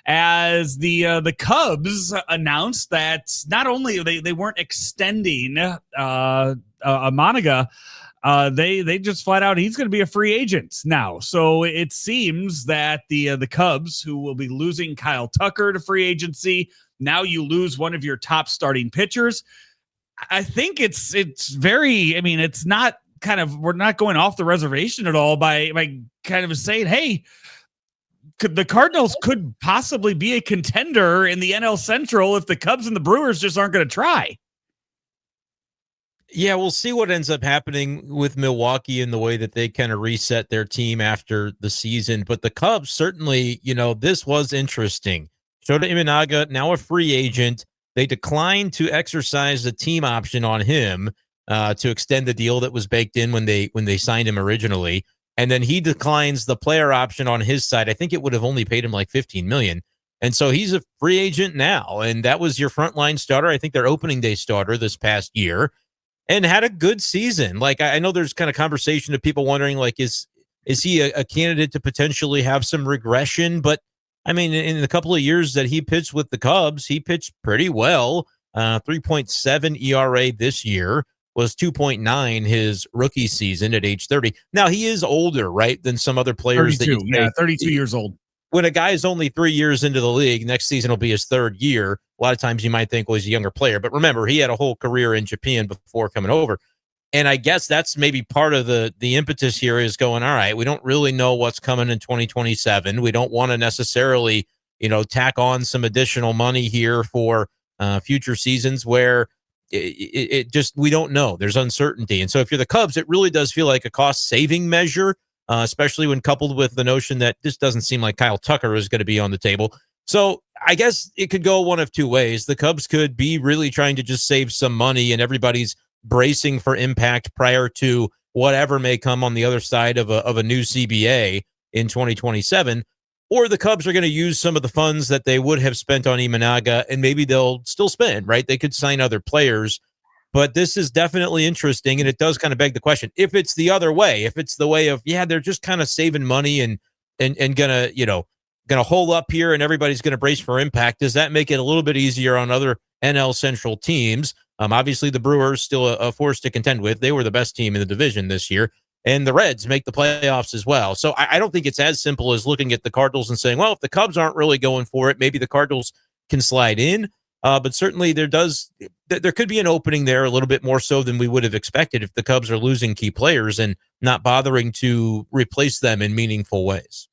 as the Cubs announced that not only they weren't extending Monaga, they just flat out he's going to be a free agent now. So it seems that the Cubs, who will be losing Kyle Tucker to free agency, now you lose one of your top starting pitchers. I think it's very. I mean, it's not kind of we're not going off the reservation at all by kind of saying, hey, the Cardinals could possibly be a contender in the NL Central if the Cubs and the Brewers just aren't going to try. Yeah, we'll see what ends up happening with Milwaukee and the way that they kind of reset their team after the season. But the Cubs certainly, this was interesting. Shota Imanaga, now a free agent. They declined to exercise the team option on him to extend the deal that was baked in when they signed him originally. And then he declines the player option on his side. I think it would have only paid him like $15 million. And so he's a free agent now. And that was your frontline starter. I think their opening day starter this past year. And had a good season. Like, I know there's kind of conversation of people wondering, like, is he a candidate to potentially have some regression? But I mean, in the couple of years that he pitched with the Cubs, he pitched pretty well. 3.7 ERA this year, was 2.9 his rookie season at age 30. Now he is older, right, than some other players. 32 years old. When a guy is only 3 years into the league, next season will be his third year. A lot of times you might think, well, he's a younger player. But remember, he had a whole career in Japan before coming over. And I guess that's maybe part of the impetus here is going, all right, we don't really know what's coming in 2027. We don't want to necessarily, tack on some additional money here for future seasons where it just, we don't know. There's uncertainty. And so if you're the Cubs, it really does feel like a cost-saving measure, especially when coupled with the notion that this doesn't seem like Kyle Tucker is going to be on the table. So I guess it could go one of two ways. The Cubs could be really trying to just save some money and everybody's bracing for impact prior to whatever may come on the other side of a new CBA in 2027. Or the Cubs are going to use some of the funds that they would have spent on Imanaga and maybe they'll still spend, right? They could sign other players. But this is definitely interesting, and it does kind of beg the question. If it's the other way, if it's the way of, they're just kind of saving money and gonna hold up here and everybody's gonna brace for impact, does that make it a little bit easier on other NL Central teams? Obviously, the Brewers still a force to contend with. They were the best team in the division this year, and the Reds make the playoffs as well. So I don't think it's as simple as looking at the Cardinals and saying, well, if the Cubs aren't really going for it, maybe the Cardinals can slide in. But certainly there could be an opening there a little bit more so than we would have expected if the Cubs are losing key players and not bothering to replace them in meaningful ways.